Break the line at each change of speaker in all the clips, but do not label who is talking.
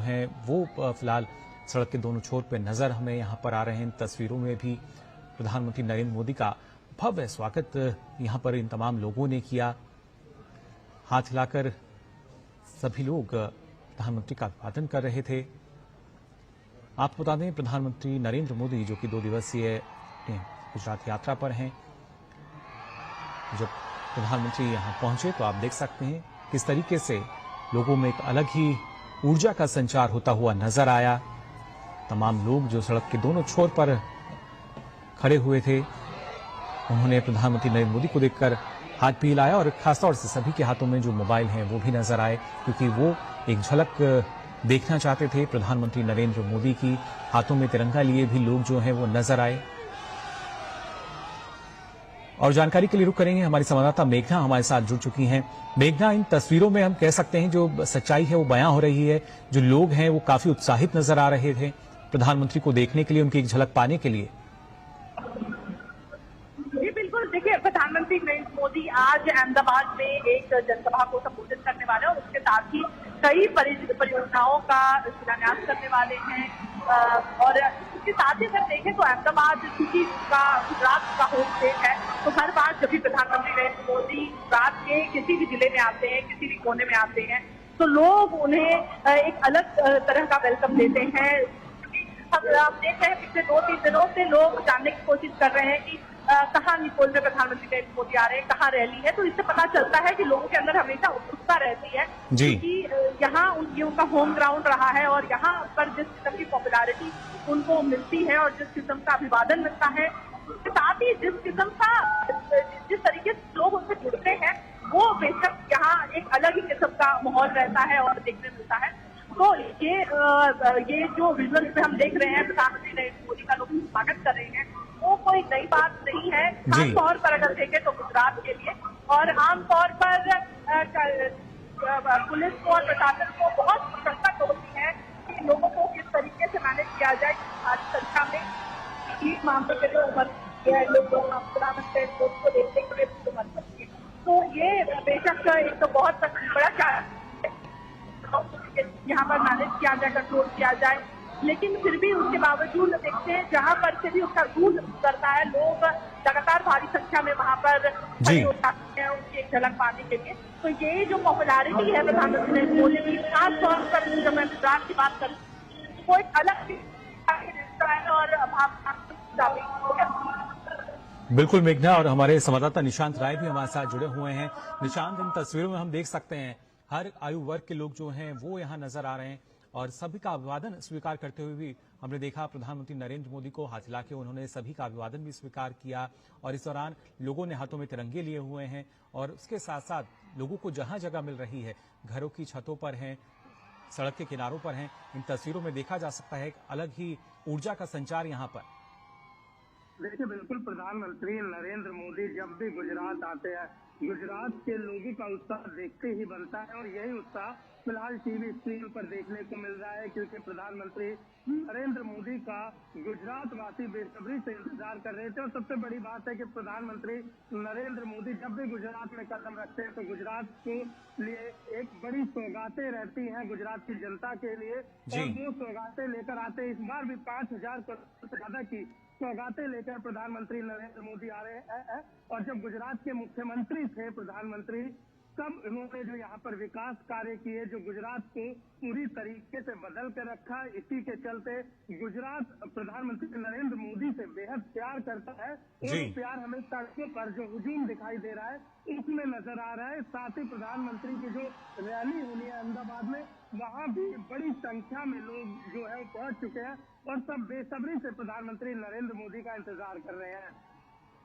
हैं वो फिलहाल सड़क के दोनों छोर पर नजर हमें यहां पर आ रहे हैं। इन तस्वीरों में भी प्रधानमंत्री नरेंद्र मोदी का भव्य स्वागत यहां पर इन तमाम लोगों ने किया। हाथ हिलाकर सभी लोग प्रधानमंत्री का अभिवादन कर रहे थे। आपको बता दें, प्रधानमंत्री नरेंद्र मोदी जो कि 2 दिवसीय गुजरात यात्रा पर हैं, जब प्रधानमंत्री यहां पहुंचे तो आप देख सकते हैं किस तरीके से लोगों में एक अलग ही ऊर्जा का संचार होता हुआ नजर आया। तमाम लोग जो सड़क के दोनों छोर पर खड़े हुए थे, उन्होंने प्रधानमंत्री नरेंद्र मोदी को देखकर हाथ भी हिलाया और खासतौर से सभी के हाथों में जो मोबाइल हैं वो भी नजर आए, क्योंकि वो एक झलक देखना चाहते थे प्रधानमंत्री नरेंद्र मोदी की। हाथों में तिरंगा लिए भी लोग जो हैं वो नजर आए। और जानकारी के लिए रुक करेंगे, हमारी संवाददाता मेघना हमारे साथ जुड़ चुकी हैं। मेघना, इन तस्वीरों में हम कह सकते हैं जो सच्चाई है वो बयां हो रही है। जो लोग हैं वो काफी उत्साहित नजर आ रहे थे प्रधानमंत्री को देखने के लिए, उनकी एक झलक पाने के लिए।
जी बिल्कुल, देखिए प्रधानमंत्री नरेंद्र मोदी आज अहमदाबाद में एक जनसभा को संबोधित करने वाले हैं और उसके साथ ही कई परियोजनाओं का शिलान्यास करने वाले हैं। और इसके साथ ही अगर देखें तो अहमदाबाद क्योंकि गुजरात का होम स्टेट है, तो हर बार जब भी प्रधानमंत्री नरेंद्र मोदी गुजरात के किसी भी जिले में आते हैं, किसी भी कोने में आते हैं, तो लोग उन्हें एक अलग तरह का वेलकम देते हैं। हम देख रहे हैं पिछले 2-3 दिनों से लोग जानने की कोशिश कर रहे हैं कि कहाँ निकोल में प्रधानमंत्री नरेंद्र मोदी आ रहे हैं, कहाँ रैली है। तो इससे पता चलता है कि लोगों के अंदर हमेशा उत्सुकता रहती है, क्योंकि यहाँ उनका होम ग्राउंड रहा है और यहाँ पर जिस किस्म की पॉपुलैरिटी उनको मिलती है और जिस किस्म का अभिवादन मिलता है, उसके साथ ही जिस तरीके से लोग उनसे जुड़ते हैं, वो बेशक यहाँ एक अलग ही किस्म का माहौल रहता है और देखने मिलता है। तो ये जो विजुअल्स में हम देख रहे हैं, प्रधानमंत्री नरेंद्र मोदी का लोग स्वागत कर रहे हैं, वो कोई नई बात नहीं है। खास तौर पर अगर देखें तो गुजरात के लिए, और आमतौर पर पुलिस को और प्रशासन को बहुत मशक्कत होती है कि लोगों को किस तरीके से मैनेज किया जाए भारी संख्या में इस मामले के लिए लोग प्रधानमंत्री को देखने के लिए उमड़ सकती है। तो ये बेशक एक तो बहुत बड़ा चैलेंज यहाँ पर मैनेज किया जाए, कंट्रोल किया जाए, लेकिन फिर भी उसके बावजूद देखते हैं जहाँ पर से भी उसका रूल करता है, लोग लगातार भारी संख्या में वहाँ पर खड़े हो जाते हैं उनकी एक झलक पाने के लिए। तो ये जो पॉपुलैरिटी है प्रधानमंत्री नरेंद्र मोदी की, खास तौर पर जब मैं गुजरात की बात करूँ, वो एक अलग है और
बिल्कुल मेघना, और हमारे संवाददाता निशांत राय भी हमारे साथ जुड़े हुए हैं। निशांत, इन तस्वीरों में हम देख सकते हैं हर आयु वर्ग के लोग जो हैं वो यहाँ नजर आ रहे हैं और सभी का अभिवादन स्वीकार करते हुए भी हमने देखा प्रधानमंत्री नरेंद्र मोदी को हाथ हिला के उन्होंने सभी का अभिवादन भी स्वीकार किया। और इस दौरान लोगों ने हाथों में तिरंगे लिए हुए हैं और उसके साथ साथ लोगों को जहां जगह मिल रही है, घरों की छतों पर हैं, सड़क के किनारों पर हैं, इन तस्वीरों में देखा जा सकता है एक अलग ही ऊर्जा का संचार यहाँ पर।
देखिए बिल्कुल, प्रधानमंत्री नरेंद्र मोदी जब भी गुजरात आते हैं, गुजरात के लोगों का उत्साह देखते ही बनता है और यही उत्साह फिलहाल टीवी स्क्रीन पर देखने को मिल रहा है, क्योंकि प्रधानमंत्री नरेंद्र मोदी का गुजरात वासी बेसब्री से इंतजार कर रहे थे। और सबसे बड़ी बात है कि प्रधानमंत्री नरेंद्र मोदी जब भी गुजरात में कदम रखते हैं तो गुजरात के लिए एक बड़ी सौगातें रहती हैं, गुजरात की जनता के लिए, और वो सौगातें लेकर आते हैं। इस बार भी 5,000 करोड़ से ज्यादा की सौगातें लेकर प्रधानमंत्री नरेंद्र मोदी आ रहे हैं। और जब गुजरात के मुख्यमंत्री थे प्रधानमंत्री, तब इन्होंने जो यहाँ पर विकास कार्य किए, जो गुजरात को पूरी तरीके से बदल कर रखा, इसी के चलते गुजरात प्रधानमंत्री नरेंद्र मोदी से बेहद प्यार करता है। और प्यार हमें सड़कों पर जो हुजूम दिखाई दे रहा है उसमें नजर आ रहा है। साथ ही प्रधानमंत्री की जो रैली हुई है अहमदाबाद में, वहाँ भी बड़ी संख्या में लोग जो है पहुंच चुके हैं और सब बेसब्री से प्रधानमंत्री नरेंद्र मोदी का इंतजार कर रहे हैं।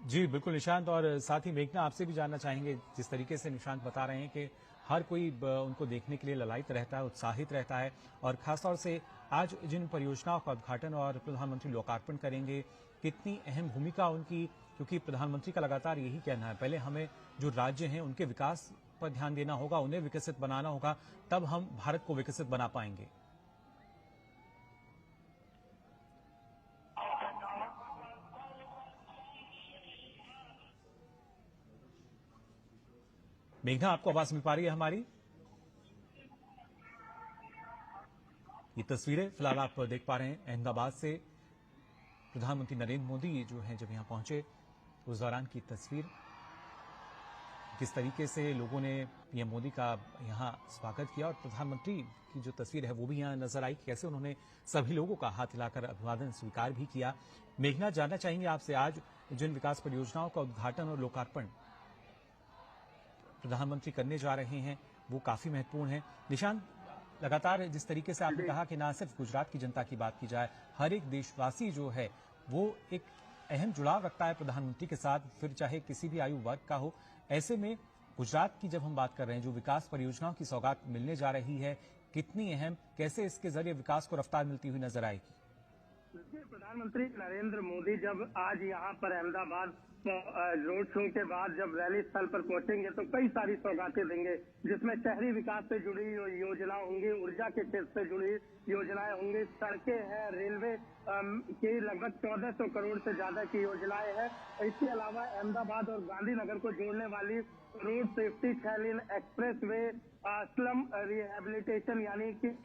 जी बिल्कुल निशांत, और साथ ही मेघना आपसे भी जानना चाहेंगे, जिस तरीके से निशांत बता रहे हैं कि हर कोई उनको देखने के लिए ललायत रहता है, उत्साहित रहता है, और खासतौर से आज जिन परियोजनाओं का उद्घाटन और प्रधानमंत्री लोकार्पण करेंगे, कितनी अहम भूमिका उनकी, क्योंकि प्रधानमंत्री का लगातार यही कहना है पहले हमें जो राज्य हैं उनके विकास पर ध्यान देना होगा, उन्हें विकसित बनाना होगा, तब हम भारत को विकसित बना पाएंगे। मेघना, आपको आवाज मिल पा रही है हमारी? ये तस्वीरें फिलहाल आप देख पा रहे हैं अहमदाबाद से प्रधानमंत्री नरेंद्र मोदी जो हैं जब यहां पहुंचे उस दौरान की तस्वीर, किस तरीके से लोगों ने पीएम मोदी का यहां स्वागत किया और प्रधानमंत्री की जो तस्वीर है वो भी यहां नजर आई, कैसे उन्होंने सभी लोगों का हाथ हिलाकर अभिवादन स्वीकार भी किया। मेघना, जानना चाहेंगे आपसे आज जिन विकास परियोजनाओं का उद्घाटन और लोकार्पण प्रधानमंत्री करने जा रहे हैं वो काफी महत्वपूर्ण है। निशान, लगातार जिस तरीके से आपने कहा कि ना सिर्फ गुजरात की जनता की बात की जाए, हर एक देशवासी जो है वो एक अहम जुड़ाव रखता है प्रधानमंत्री के साथ, फिर चाहे किसी भी आयु वर्ग का हो। ऐसे में गुजरात की जब हम बात कर रहे हैं, जो विकास परियोजनाओं की सौगात मिलने जा रही है, कितनी अहम, कैसे इसके जरिए विकास को रफ्तार मिलती हुई नजर आएगी?
प्रधानमंत्री नरेंद्र मोदी जब आज यहाँ पर अहमदाबाद रोड शो के बाद जब रैली स्थल पर पहुंचेंगे तो कई सारी सौगातें देंगे, जिसमें शहरी विकास से जुड़ी योजना होंगी, ऊर्जा के क्षेत्र से जुड़ी योजनाएं होंगी, सड़कें हैं, रेलवे की लगभग 1400 करोड़ से ज्यादा की योजनाएं हैं। इसके अलावा अहमदाबाद और गांधीनगर को जोड़ने वाली रोड सेफ्टी 6 लेन एक्सप्रेस वे, स्लम रिहेबिलिटेशन यानी कि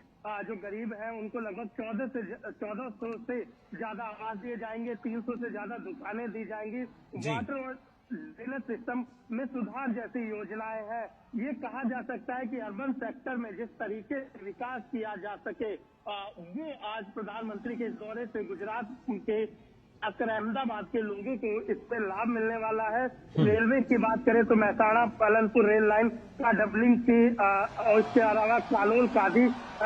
जो गरीब हैं उनको लगभग 1400 से ज्यादा आवास दिए जाएंगे, 300 से ज्यादा दुकानें दी जाएंगी, वाटर और ड्रेनेज सिस्टम में सुधार जैसी योजनाएं हैं। ये कहा जा सकता है कि अर्बन सेक्टर में जिस तरीके से विकास किया जा सके वो आज प्रधानमंत्री के इस दौरे से गुजरात के अक्सर अहमदाबाद के लोगों को इससे लाभ मिलने वाला है। रेलवे की बात करें तो मेहसाणा पालनपुर रेल लाइन का डबलिंग की और इसके अलावा कालोल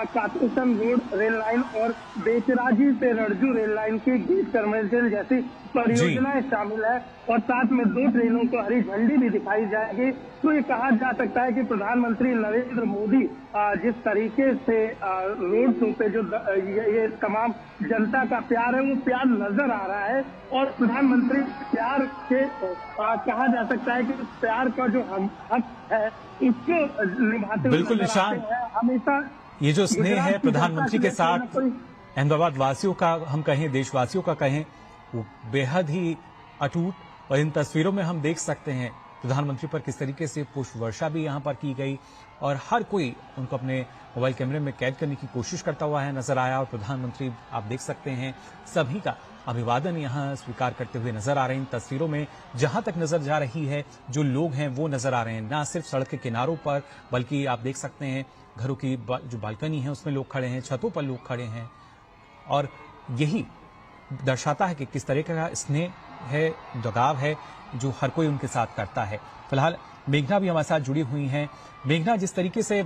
कातूसन रोड रेल लाइन और बेचराजी से रड़जू रेल लाइन की गेज कन्वर्जन जैसी परियोजनाएं शामिल है और साथ में 2 ट्रेनों को हरी झंडी भी दिखाई जाएगी। तो ये कहा जा सकता है कि प्रधानमंत्री नरेंद्र मोदी जिस तरीके से रोड शो पे जो ये तमाम जनता का प्यार है वो प्यार नजर आ रहा है और प्रधानमंत्री प्यार के कहा जा सकता है कि प्यार का जो हक है उसको निभाते हुए
बिल्कुल निशान,
हमेशा
ये जो स्नेह है प्रधानमंत्री के साथ अहमदाबाद वासियों का, हम कहें देशवासियों का कहें, वो बेहद ही अटूट। और इन तस्वीरों में हम देख सकते हैं प्रधानमंत्री पर किस तरीके से पुष्प वर्षा भी यहां पर की गई और हर कोई उनको अपने मोबाइल कैमरे में कैद करने की कोशिश करता हुआ है नजर आया और प्रधानमंत्री आप देख सकते हैं सभी का अभिवादन यहां स्वीकार करते हुए नजर आ रहे हैं। इन तस्वीरों में जहां तक नजर जा रही है जो लोग हैं वो नजर आ रहे हैं, ना सिर्फ सड़क के किनारों पर बल्कि आप देख सकते हैं घरों की जो बालकनी है उसमें लोग खड़े हैं, छतों पर लोग खड़े हैं और यही दर्शाता है कि किस तरह का स्नेह है, लगाव है जो हर कोई उनके साथ करता है। फिलहाल मेघना भी हमारे साथ जुड़ी हुई हैं। मेघना, जिस तरीके से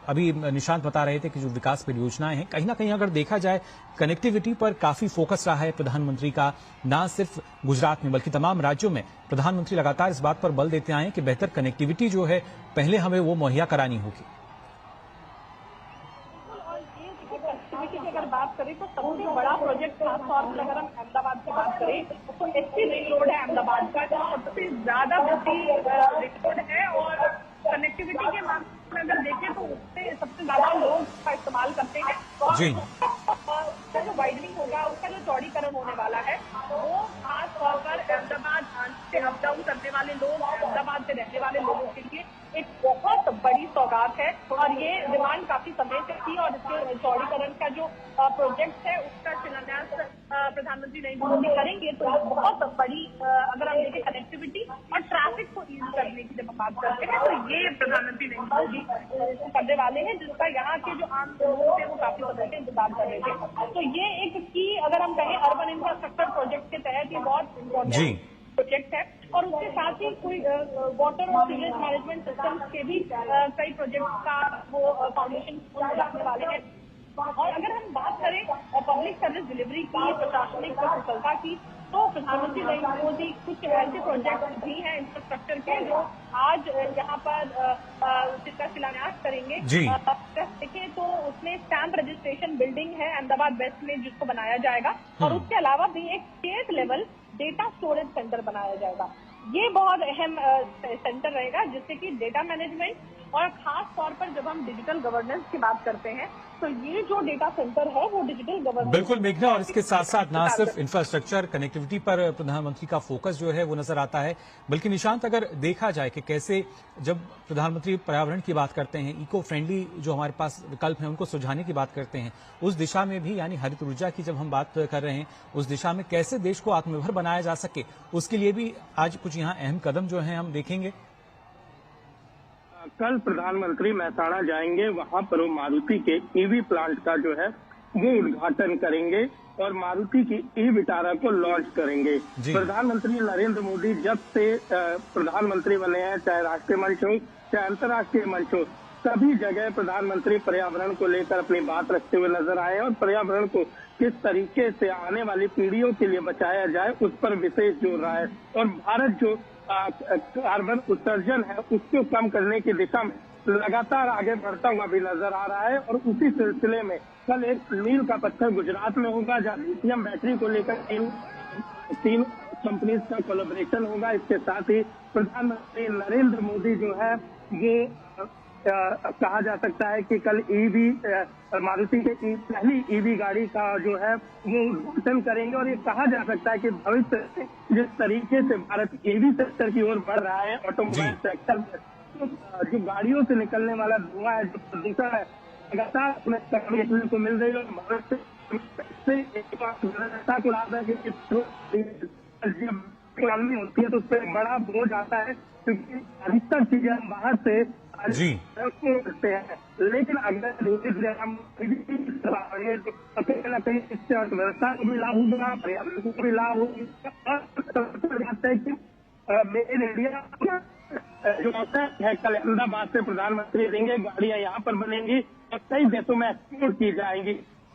अभी निशांत बता रहे थे कि जो विकास परियोजनाएं हैं कहीं ना कहीं अगर देखा जाए कनेक्टिविटी पर काफी फोकस रहा है प्रधानमंत्री का, ना सिर्फ गुजरात में बल्कि तमाम राज्यों में प्रधानमंत्री लगातार इस बात पर बल देते आए हैं कि बेहतर कनेक्टिविटी जो है पहले हमें वो मुहैया करानी होगी।
अगर बात करें तो सबसे बड़ा प्रोजेक्ट खासतौर पर अगर हम अहमदाबाद की बात करें तो एसपी रिंग रोड है अहमदाबाद का, जो सबसे ज्यादा बड़ी रिंग रोड है और कनेक्टिविटी के मामले में अगर देखें तो उससे सबसे ज्यादा लोग उसका इस्तेमाल करते हैं।
जी,
उसका जो वाइडनिंग होगा, उसका जो चौड़ीकरण होने वाला है वो खास तौर पर अहमदाबाद से अप डाउन करने वाले लोग, अहमदाबाद से रहने वाले लोगों के लिए एक बहुत बड़ी सौगात है और ये डिमांड काफी समय से थी और इसके चौड़ीकरण का जो प्रोजेक्ट है उसका शिलान्यास प्रधानमंत्री नरेंद्र मोदी करेंगे तो बहुत बड़ी अगर हम देखें कनेक्टिविटी और ट्रैफिक को ईज करने की जब हम बात करते हैं तो ये प्रधानमंत्री नरेंद्र मोदी करने वाले हैं, जिसका यहाँ के जो आम लोग थे वो काफी समय से इंतजार कर रहे थे। तो ये एक की अगर हम कहें अर्बन इंफ्रास्ट्रक्चर प्रोजेक्ट के तहत ये बहुत इम्पोर्टेंट प्रोजेक्ट है और उसके साथ ही कोई वाटर और सीवेज मैनेजमेंट सिस्टम के भी कई प्रोजेक्ट का वो फाउंडेशन लगाने वाले हैं। और अगर हम बात करें पब्लिक सर्विस डिलीवरी की, प्रशासनिक कुशलता की, तो प्रधानमंत्री नरेंद्र मोदी कुछ ऐसे प्रोजेक्ट भी हैं इंफ्रास्ट्रक्चर के जो आज यहाँ पर जिसका शिलान्यास करेंगे। देखें तो उसमें स्टैंप रजिस्ट्रेशन बिल्डिंग है अहमदाबाद वेस्ट में जिसको बनाया जाएगा और उसके अलावा भी एक state level data storage centre बनाया जाएगा। ये बहुत अहम सेंटर रहेगा जिससे कि डेटा मैनेजमेंट और खास तौर पर जब हम डिजिटल गवर्नेंस की बात करते हैं तो ये जो डेटा सेंटर है वो डिजिटल गवर्नेंस।
बिल्कुल मेघना, और इसके साथ साथ ना सिर्फ इंफ्रास्ट्रक्चर कनेक्टिविटी पर प्रधानमंत्री का फोकस जो है वो नजर आता है, बल्कि निशांत अगर देखा जाए कि कैसे जब प्रधानमंत्री पर्यावरण की बात करते हैं, इको फ्रेंडली जो हमारे पास विकल्प हैं उनको सुझाने की बात करते हैं, उस दिशा में भी यानी हरित ऊर्जा की जब हम बात कर रहे हैं, उस दिशा में कैसे देश को आत्मनिर्भर बनाया जा सके, उसके लिए भी आज कुछ यहाँ अहम कदम जो है हम देखेंगे।
कल प्रधानमंत्री मेहसाणा जाएंगे, वहां पर वो मारुति के ईवी प्लांट का जो है वो उद्घाटन करेंगे और मारुति की ई विटारा को लॉन्च करेंगे। प्रधानमंत्री नरेंद्र मोदी जब से प्रधानमंत्री बने हैं, चाहे राष्ट्रीय मंच हो चाहे अंतर्राष्ट्रीय मंच हो, सभी जगह प्रधानमंत्री पर्यावरण को लेकर अपनी बात रखते हुए नजर आए और पर्यावरण को किस तरीके से आने वाली पीढ़ियों के लिए बचाया जाए उस पर विशेष जोर रहा है। और भारत जो कार्बन उत्सर्जन है उसको कम करने की दिशा में लगातार आगे बढ़ता हुआ भी नजर आ रहा है। और उसी सिलसिले में कल एक मील का पत्थर गुजरात में होगा, जहां लिथियम बैटरी को लेकर तीन कंपनीज का कोलैबोरेशन होगा। इसके साथ ही प्रधानमंत्री नरेंद्र मोदी जो है ये कहा जा सकता है कि कल ईवी मारुति के पहली ईवी गाड़ी का जो है वो उद्घाटन करेंगे। और ये कहा जा सकता है कि भविष्य में जिस तरीके से भारत ईवी सेक्टर की ओर बढ़ रहा है, ऑटोमोबाइल सेक्टर में जो गाड़ियों से निकलने वाला धुआं है, जो प्रदूषण है, लगातार उसमें कमी देखने को मिल रही है। और भारत से एक व्यवस्था को लाभ है कि जब इकोनॉमी होती है तो उस पर बड़ा बोझ आता है, क्योंकि अधिकतर चीजें हम बाहर से करते हैं। लेकिन अगर धीरे धीरे हम तो कहीं ना कहीं इससे अर्थव्यवस्था को भी लाभ होगा, पर्यावरण को भी लाभ होगा। और मेड इन इंडिया जो है कल अहमदाबाद से प्रधानमंत्री देंगे, गाड़ियां यहाँ पर बनेंगी और कई देशों में एक्सपोर्ट की जाएंगी।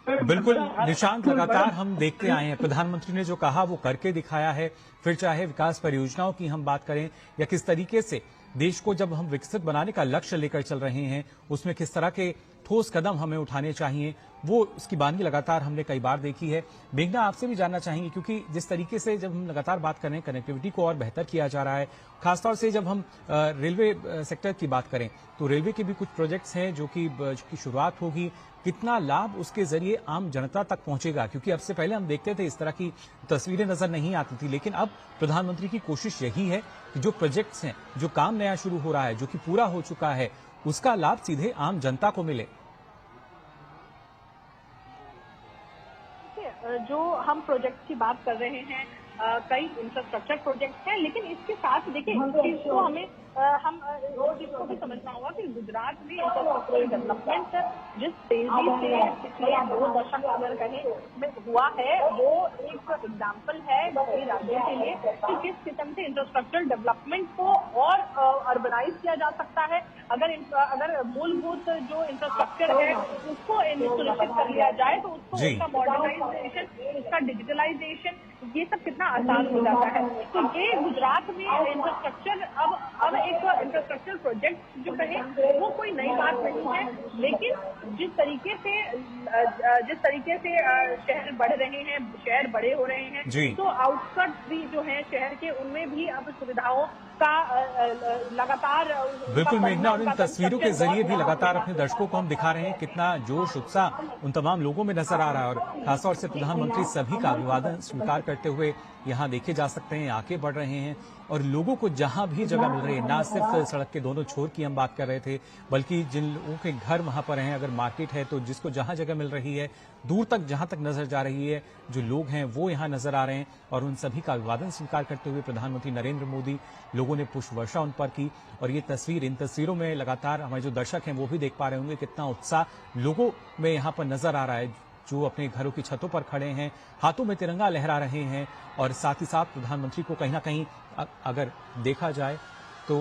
बिल्कुल निशांत, लगातार हम देखते आए हैं प्रधानमंत्री ने जो कहा वो करके दिखाया है। फिर चाहे विकास परियोजनाओं की हम बात करें या किस तरीके से देश को जब हम विकसित बनाने का लक्ष्य लेकर चल रहे हैं उसमें किस तरह के ठोस कदम हमें उठाने चाहिए, वो उसकी बानगी लगातार हमने कई बार देखी है। मेघना, आपसे भी जानना चाहेंगे, क्योंकि जिस तरीके से जब हम लगातार बात कर रहे हैं कनेक्टिविटी को और बेहतर किया जा रहा है, खासतौर से जब हम रेलवे सेक्टर की बात करें तो रेलवे के भी कुछ प्रोजेक्ट्स हैं जो कि शुरुआत होगी, कितना लाभ उसके जरिए आम जनता तक पहुंचेगा, क्योंकि अब से पहले हम देखते थे इस तरह की तस्वीरें नजर नहीं आती थी, लेकिन अब प्रधानमंत्री की कोशिश यही है कि जो प्रोजेक्ट्स हैं, जो काम नया शुरू हो रहा है, जो कि पूरा हो चुका है, उसका लाभ सीधे आम जनता को मिले।
जो हम प्रोजेक्ट की बात कर रहे हैं, कई इंफ्रास्ट्रक्चर प्रोजेक्ट हैं, लेकिन इसके साथ देखिए इस चीज को हमें हम चीज को भी समझना होगा कि गुजरात में इंफ्रास्ट्रक्चर डेवलपमेंट जिस तेजी से पिछले 2 दशक अगर कहें में हुआ है, वो एक एग्जाम्पल है कई राज्यों के लिए कि किस किस्म से इंफ्रास्ट्रक्चर डेवलपमेंट को और अर्बनाइज किया जा सकता है। अगर मूलभूत जो इंफ्रास्ट्रक्चर है उसको सुनिश्चित कर लिया जाए तो उसको उसका मॉडर्नाइजेशन, उसका डिजिटलाइजेशन, ये सब कितना आसान हो जाता है। तो ये गुजरात में इंफ्रास्ट्रक्चर अब एक इंफ्रास्ट्रक्चर प्रोजेक्ट जो कहें वो कोई नई बात नहीं है, लेकिन जिस तरीके से शहर बढ़ रहे हैं, शहर बड़े हो रहे हैं, तो आउटस्कर्ट्स भी जो है शहर के, उनमें भी अब सुविधाओं का लगातार
बिल्कुल मेघना, और इन तस्वीरों के जरिए भी लगातार अपने दर्शकों को हम दिखा रहे हैं कितना जोश उत्साह उन तमाम लोगों में नजर आ रहा है। और खासतौर से प्रधानमंत्री सभी का अभिवादन स्वीकार करते हुए यहाँ देखे जा सकते हैं, आगे बढ़ रहे हैं और लोगों को जहां भी जगह मिल रही है, ना सिर्फ सड़क के दोनों छोर की हम बात कर रहे थे, बल्कि जिन लोगों के घर वहां पर हैं, अगर मार्केट है तो जिसको जहां जगह मिल रही है, दूर तक जहां तक नजर जा रही है, जो लोग हैं वो यहाँ नजर आ रहे हैं। और उन सभी का अभिवादन स्वीकार करते हुए प्रधानमंत्री नरेंद्र मोदी, लोगों ने पुष्प वर्षा उन पर की। और ये तस्वीर, इन तस्वीरों में लगातार हमारे जो दर्शक हैं वो भी देख पा रहे होंगे कितना उत्साह लोगों में यहाँ पर नजर आ रहा है, जो अपने घरों की छतों पर खड़े हैं, हाथों में तिरंगा लहरा रहे हैं और साथ ही साथ प्रधानमंत्री को कहीं ना कहीं अगर देखा जाए तो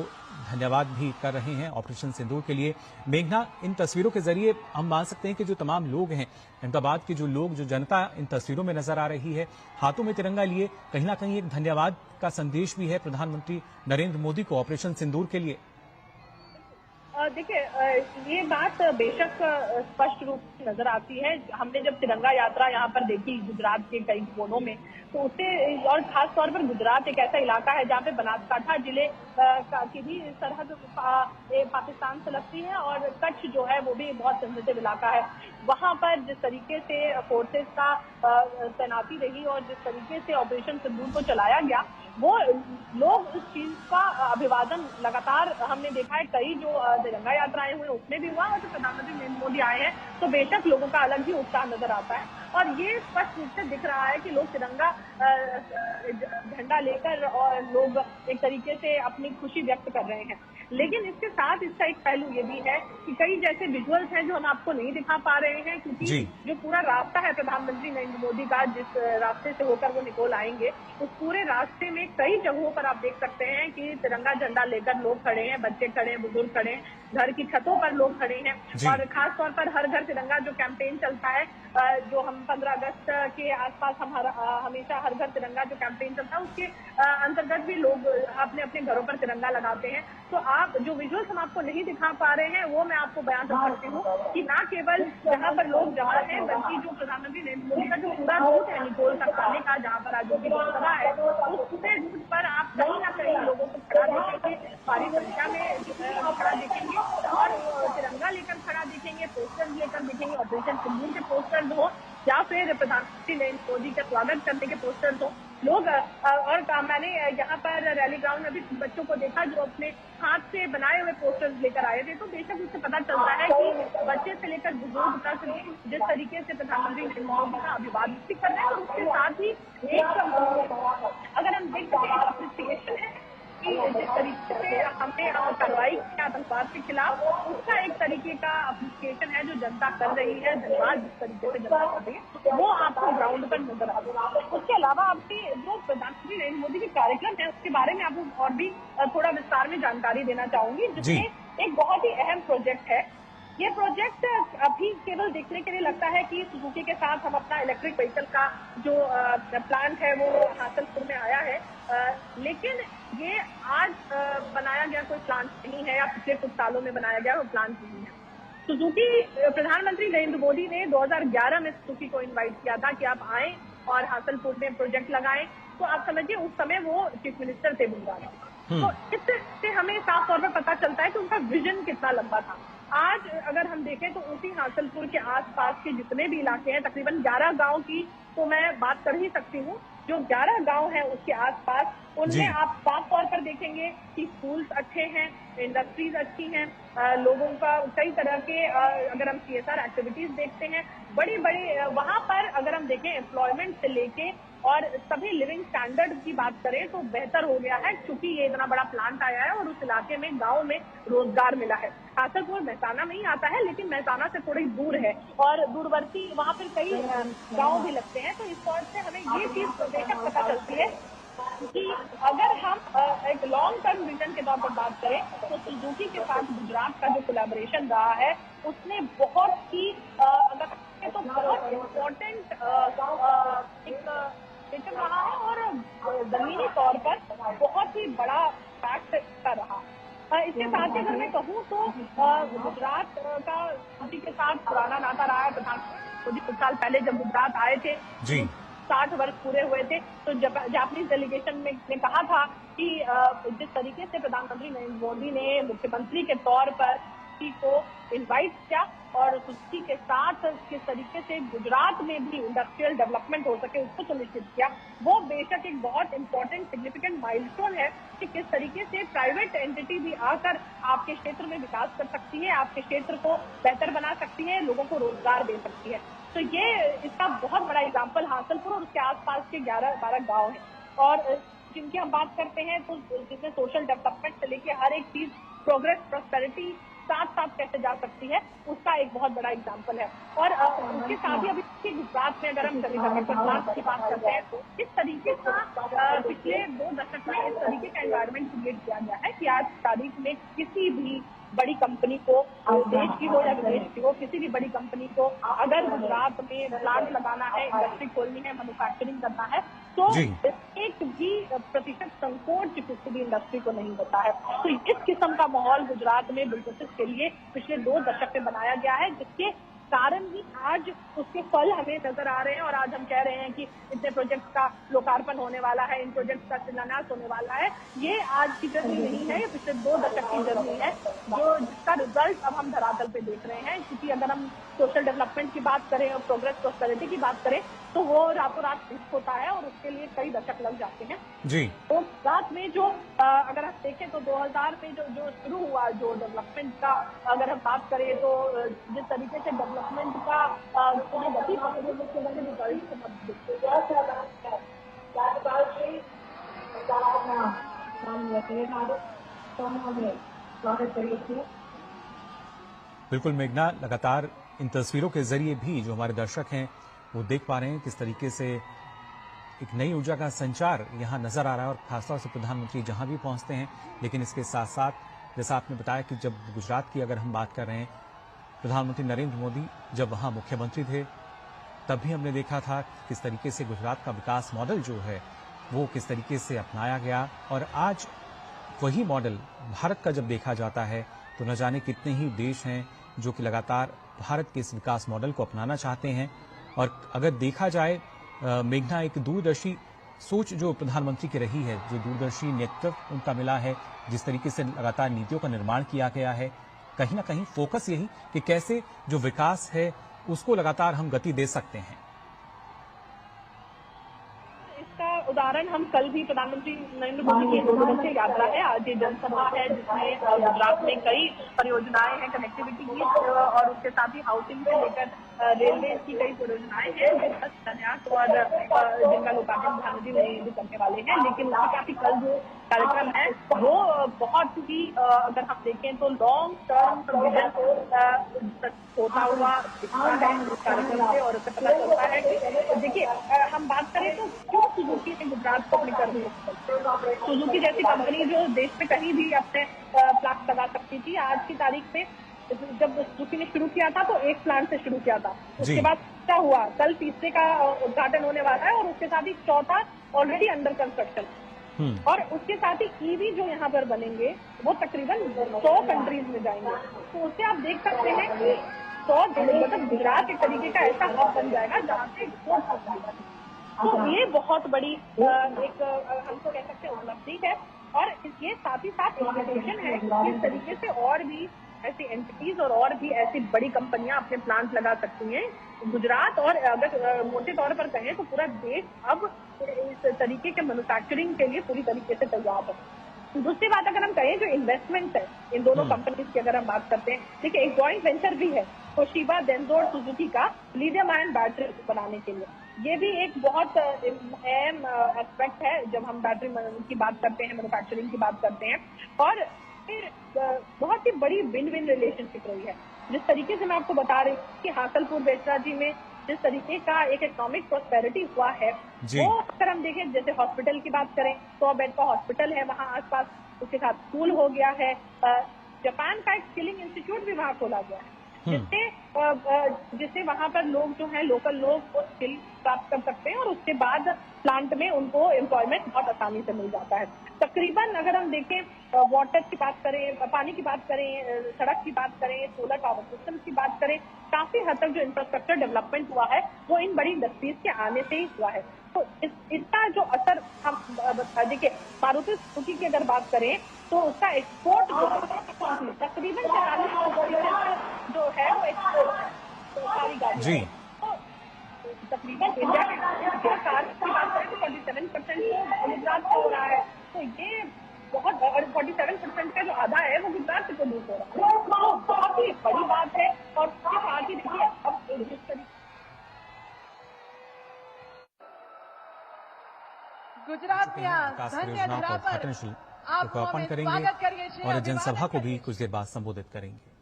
धन्यवाद भी कर रहे हैं ऑपरेशन सिंदूर के लिए। मेघना, इन तस्वीरों के जरिए हम मान सकते हैं कि जो तमाम लोग हैं, अहमदाबाद के जो लोग, जो जनता इन तस्वीरों में नजर आ रही है, हाथों में तिरंगा लिए, कहीं ना कहीं एक धन्यवाद का संदेश भी है प्रधानमंत्री नरेंद्र मोदी को ऑपरेशन सिंदूर के लिए।
देखिए, ये बात बेशक स्पष्ट रूप से नजर आती है। हमने जब तिरंगा यात्रा यहाँ पर देखी गुजरात के कई कोनों में, तो उससे और खास तौर पर गुजरात एक ऐसा इलाका है जहाँ पे बनासकांठा जिले की भी सरहद पाकिस्तान से लगती है, और कच्छ जो है वो भी बहुत सेंसिटिव इलाका है। वहां पर जिस तरीके से फोर्सेस का तैनाती रही और जिस तरीके से ऑपरेशन सिंदूर को चलाया गया, वो लोग इस चीज का अभिवादन लगातार हमने देखा है। कई जो तिरंगा यात्राएं हुई उसमें भी हुआ, और जो प्रधानमंत्री नरेंद्र मोदी आए हैं तो बेशक लोगों का अलग ही उत्साह नजर आता है। और ये स्पष्ट रूप से दिख रहा है कि लोग तिरंगा झंडा लेकर और लोग एक तरीके से अपनी खुशी व्यक्त कर रहे हैं। लेकिन इसके साथ इसका एक पहलू ये भी है कि कई जैसे विजुअल्स हैं जो हम आपको नहीं दिखा पा रहे हैं, क्योंकि जो पूरा रास्ता है प्रधानमंत्री नरेंद्र मोदी का, जिस रास्ते से होकर वो निकल आएंगे, उस पूरे रास्ते में कई जगहों पर आप देख सकते हैं कि तिरंगा झंडा लेकर लोग खड़े हैं, बच्चे खड़े हैं, बुजुर्ग खड़े हैं, घर की छतों पर लोग खड़े हैं। और खास तौर पर हर घर तिरंगा जो कैंपेन चलता है, जो हम 15 अगस्त के आसपास हमेशा हर घर तिरंगा जो कैंपेन चलता है, उसके अंतर्गत भी लोग अपने अपने घरों पर तिरंगा लगाते हैं। तो आप जो विजुअल्स हम आपको नहीं दिखा पा रहे हैं वो मैं आपको बयान कर सकती हूँ कि न केवल जहाँ पर लोग जमा हैं, बल्कि जो प्रधानमंत्री नरेंद्र मोदी का जो पूरा रूट है निकोल तक आने का, जहाँ पर आज उनकी लोकसभा है, उस पूरे रूट पर आप कहीं ना कहीं लोगों को खड़ा देखेंगे, भारी संख्या में खड़ा देखेंगे, और तिरंगा लेकर खड़ा देखेंगे, पोस्टर लेकर देखेंगे, ऑपरेशन सिंदूर के पोस्टर्स हो या फिर प्रधानमंत्री नरेंद्र मोदी का स्वागत करने के पोस्टर्स हो। लोग और मैंने यहाँ पर रैली ग्राउंड में भी बच्चों को देखा जो अपने हाथ से बनाए हुए पोस्टर्स लेकर आए थे। तो बेशक इससे पता चलता है कि बच्चे से लेकर बुजुर्ग तक जिस तरीके से प्रधानमंत्री नरेंद्र मोदी का अभिवादन भी कर रहे हैं, और उसके साथ ही एक अगर हम देख सकते हैं अप्रिसिएशन है कि जिस तरीके से हमने कार्रवाई की आतंकवाद के खिलाफ, उसका एक तरीके का अप्रिसिएशन है जो जनता कर रही है। धन्यवाद जिस तरीके से जनता कर रही है वो आपको ग्राउंड पर नजर आ रहा है। उसके अलावा आपके जो प्रधानमंत्री नरेंद्र मोदी के कार्यक्रम है उसके बारे में आपको और भी थोड़ा विस्तार में जानकारी देना चाहूंगी, जिसमें एक बहुत ही अहम प्रोजेक्ट है। ये प्रोजेक्ट अभी केवल देखने के लिए लगता है कि सुजुकी के साथ हम अपना इलेक्ट्रिक व्हीकल का जो प्लांट है वो हासनपुर में आया है, लेकिन ये आज बनाया गया कोई प्लांट नहीं है, या पिछले कुछ सालों में बनाया गया वो प्लांट नहीं है। सुजुकी प्रधानमंत्री नरेंद्र मोदी ने 2011 में सुजुकी को इनवाइट किया था कि आप आए और हासनपुर में प्रोजेक्ट लगाएं। तो आप समझिए उस समय वो चीफ मिनिस्टर थे गुजरात के। तो इससे हमें साफ तौर पर पता चलता है कि उनका विजन कितना लंबा था। आज अगर हम देखें तो उसी हासनपुर के आसपास के जितने भी इलाके हैं, तकरीबन 11 गांव की तो मैं बात कर ही सकती हूँ, जो 11 गांव हैं उसके आसपास, उनमें आप साफ तौर पर देखेंगे कि स्कूल्स अच्छे हैं, इंडस्ट्रीज अच्छी हैं, लोगों का कई तरह के अगर हम CSR एक्टिविटीज देखते हैं, बड़ी बड़ी वहां पर अगर हम देखें एम्प्लॉयमेंट से लेके और सभी लिविंग स्टैंडर्ड की बात करें तो बेहतर हो गया है, क्योंकि ये इतना बड़ा प्लांट आया है और उस इलाके में गांव में रोजगार मिला है। हासनपुर मेहसाना में ही आता है, लेकिन मेहसाना से थोड़ी दूर है और दूरवर्ती वहां पर कई गांव भी लगते हैं। तो इस तौर से हमें ये चीज बेशक पता चलती है कि अगर हम एक लॉन्ग टर्म विजन के तौर पर बात करें तो सुजुकी के साथ गुजरात का जो कोलैबोरेशन रहा है उसने बहुत ही अगर तो बहुत इम्पोर्टेंट एक रहा है, और जमीनी तौर पर बहुत ही बड़ा फैक्ट का रहा। इसके साथ ही अगर मैं कहूँ तो गुजरात का मोदी के साथ पुराना नाता रहा है। प्रधानमंत्री मोदी कुछ साल पहले जब गुजरात आए थे, 60 वर्ष पूरे हुए थे, तो जापानीज डेलीगेशन में ने कहा था कि जिस तरीके से प्रधानमंत्री नरेंद्र मोदी ने मुख्यमंत्री के तौर पर को इनवाइट किया और सुजुकी के साथ किस तरीके से गुजरात में भी इंडस्ट्रियल डेवलपमेंट हो सके उसको सुनिश्चित किया, वो बेशक एक बहुत इंपॉर्टेंट सिग्निफिकेंट माइलस्टोन है कि किस तरीके से प्राइवेट एंटिटी भी आकर आपके क्षेत्र में विकास कर सकती है, आपके क्षेत्र को बेहतर बना सकती है, लोगों को रोजगार दे सकती है। तो ये इसका बहुत बड़ा एग्जाम्पल हासनपुर और उसके आसपास के 11-12 गाँव है, और जिनकी हम बात करते हैं तो जिसमें सोशल डेवलपमेंट से लेके हर एक चीज, प्रोग्रेस, प्रॉस्पेरिटी साथ साथ कैसे जा सकती है, उसका एक बहुत बड़ा एग्जाम्पल है। और उसके साथ ही अभी गुजरात में अगर हम सेमीकंडक्टर प्लांट की बात करते हैं तो इस तरीके का पिछले 2 दशक में इस तरीके का एनवायरमेंट क्रिएट किया गया है कि आज तारीख में किसी भी बड़ी कंपनी को, देश की हो या विदेश की हो, किसी भी बड़ी कंपनी को अगर गुजरात में प्लांट लगाना है, इंडस्ट्री खोलनी है, मैन्युफैक्चरिंग करना है, तो
जी।
एक भी प्रतिशत संकोच किसी भी इंडस्ट्री को नहीं होता है। तो इस किस्म का माहौल गुजरात में बिजनेसेस के लिए पिछले 2 दशक में बनाया गया है, जिसके कारण ही आज उसके फल हमें नजर आ रहे हैं और आज हम कह रहे हैं कि इतने प्रोजेक्ट का लोकार्पण होने वाला है, इन प्रोजेक्ट का शिलान्यास होने वाला है। ये आज की जर्नी नहीं है, ये पिछले 2 दशक की जर्नी है, जो जिसका रिजल्ट अब हम धरातल पे देख रहे हैं। क्योंकि अगर हम सोशल डेवलपमेंट की बात करें और प्रोग्रेस प्रॉस्पेरिटी की बात करें, तो वो रातों रात फिक्स होता है और उसके लिए कई दशक लग जाते हैं।
जी।
तो गुजरात में जो अगर आप देखें तो 2000 में जो शुरू हुआ जो डेवलपमेंट का, अगर हम बात करें तो जिस तरीके से डेवलपमेंट का जो गति पकड़ी है, उसके वजह रिजल्ट से मत देखिए बहुत ज्यादा है। 4 साल से हम स्वागत करिए।
बिल्कुल मेघना, लगातार इन तस्वीरों के जरिए भी जो हमारे दर्शक हैं वो देख पा रहे हैं किस तरीके से एक नई ऊर्जा का संचार यहाँ नजर आ रहा है और खासतौर से प्रधानमंत्री जहां भी पहुंचते हैं। लेकिन इसके साथ साथ जैसा आपने बताया कि जब गुजरात की अगर हम बात कर रहे हैं, प्रधानमंत्री नरेंद्र मोदी जब वहां मुख्यमंत्री थे तब भी हमने देखा था किस तरीके से गुजरात का विकास मॉडल जो है वो किस तरीके से अपनाया गया। और आज वही मॉडल भारत का जब देखा जाता है तो न जाने कितने ही देश हैं जो कि लगातार भारत के इस विकास मॉडल को अपनाना चाहते हैं। और अगर देखा जाए मेघना, एक दूरदर्शी सोच जो प्रधानमंत्री की रही है, जो दूरदर्शी नेतृत्व उनका मिला है, जिस तरीके से लगातार नीतियों का निर्माण किया गया है, कहीं ना कहीं फोकस यही कि कैसे जो विकास है उसको लगातार हम गति दे सकते हैं।
इसका उदाहरण हम कल भी प्रधानमंत्री नरेंद्र मोदी की 2 दिवसीय यात्रा है, आज ये जनसभा है जिसमें गुजरात में कई परियोजनाएं हैं कनेक्टिविटी की और उसके साथ ही हाउसिंग से लेकर रेलवे की कई परियोजनाएं हैं जिनका शिलान्यास और जिनका लोकार्पण प्रधानमंत्री नरेंद्र मोदी करने वाले हैं। लेकिन उसके साथ ही कल जो कार्यक्रम है वो बहुत ही अगर हम देखें तो लॉन्ग टर्म विजन होता हुआ दिखता है इस कार्यक्रम से और उससे पता चलता है कि देखिए हम बात करें तो क्यों सुजुकी ने गुजरात को अपनी करनी है। सुजुकी जैसी कंपनी जो देश में कहीं भी अपने प्लांट लगा सकती थी, आज की तारीख में जब सुजुकी ने शुरू किया था तो एक प्लांट से शुरू किया था, उसके बाद क्या हुआ, कल तीसरे का उद्घाटन होने वाला है और उसके साथ ही चौथा ऑलरेडी अंडर कंस्ट्रक्शन। और उसके साथ ही ईवी जो यहाँ पर बनेंगे वो तकरीबन 100 कंट्रीज में जाएंगे। तो उससे आप देख सकते हैं कि 100 मतलब गुजरात एक तरीके का ऐसा हब बन जाएगा जहाँ से एक्सपोर्ट हो जाएगा। तो ये बहुत बड़ी एक हमको कह सकते हैं उपलब्धि है और ये साथ ही साथ इन्विटेशन है कि इस तरीके से और भी ऐसी एंटिटीज और भी ऐसी बड़ी कंपनियां अपने प्लांट लगा सकती हैं गुजरात। और अगर मोटे तौर पर कहें तो पूरा देश अब इस तरीके के मैन्युफैक्चरिंग के लिए पूरी तरीके से तैयार है। दूसरी बात अगर हम कहें जो इन्वेस्टमेंट है इन दोनों कंपनीज की अगर हम बात करते हैं, देखिए एक जॉइंट वेंचर भी है तोशिबा डेंजो और सुजुकी का लिथियम आयन बैटरी बनाने के लिए। ये भी एक बहुत अहम एस्पेक्ट है जब हम बैटरी की बात करते हैं, मैन्युफैक्चरिंग की बात करते हैं। और फिर बहुत ही बड़ी विन विन रिलेशनशिप रही है। जिस तरीके से मैं आपको बता रही हूँ कि हासलपुर बेचराजी में जिस तरीके का एक इकोनॉमिक प्रॉस्पेरिटी हुआ है वो अगर हम देखें, जैसे हॉस्पिटल की बात करें 100 बेड का हॉस्पिटल है वहाँ आसपास, उसके साथ स्कूल हो गया है, जापान का एक स्किलिंग इंस्टीट्यूट भी वहाँ खोला गया है जिससे वहाँ पर लोग जो है लोकल लोग वो स्किल प्राप्त कर सकते हैं और उसके बाद प्लांट में उनको एम्प्लॉयमेंट बहुत आसानी से मिल जाता है। तकरीबन अगर हम देखें वाटर की बात करें, पानी की बात करें, सड़क की बात करें, सोलर पावर सिस्टम की बात करें, काफी हद तक जो इंफ्रास्ट्रक्चर डेवलपमेंट हुआ है वो इन बड़ी इंडस्ट्रीज के आने से ही हुआ है। तो इसका जो असर हम देखिए मारुति सुजुकी की अगर बात करें तो उसका एक्सपोर्ट तकरीबन 44% जो है वो एक्सपोर्ट है, तो सारी गाड़ियाँ तकरीबन इंडिया कार की बात करें तो 47% तो गुजरात से हो रहा है। तो ये बहुत 47% का जो आधा है वो गुजरात से प्रोड्यूस हो रहा है, तो बहुत ही बड़ी बात है। और उसके साथ ही देखिए अब जिस तरीके
गुजरात में धन्य धरा पर आप
लोकार्पण करेंगे और जनसभा को भी कुछ देर बाद संबोधित करेंगे।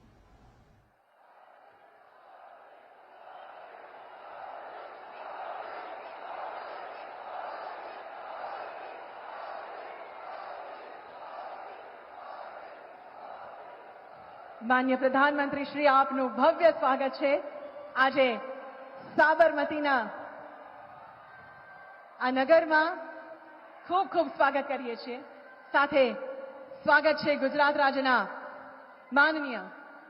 માન્ય પ્રધાનમંત્રી શ્રી આપનું ભવ્ય સ્વાગત છે. આજે સાબરમતીના આ નગરમાં ખૂબ ખૂબ સ્વાગત કરીએ છીએ. સાથે સ્વાગત છે ગુજરાત રાજ્યના માનનીય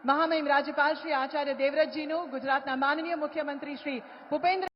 મહામહિમ રાજ્યપાલ શ્રી આચાર્ય દેવવ્રતજીનું, ગુજરાતના માનનીય મુખ્યમંત્રી શ્રી ભૂપેન્દ્ર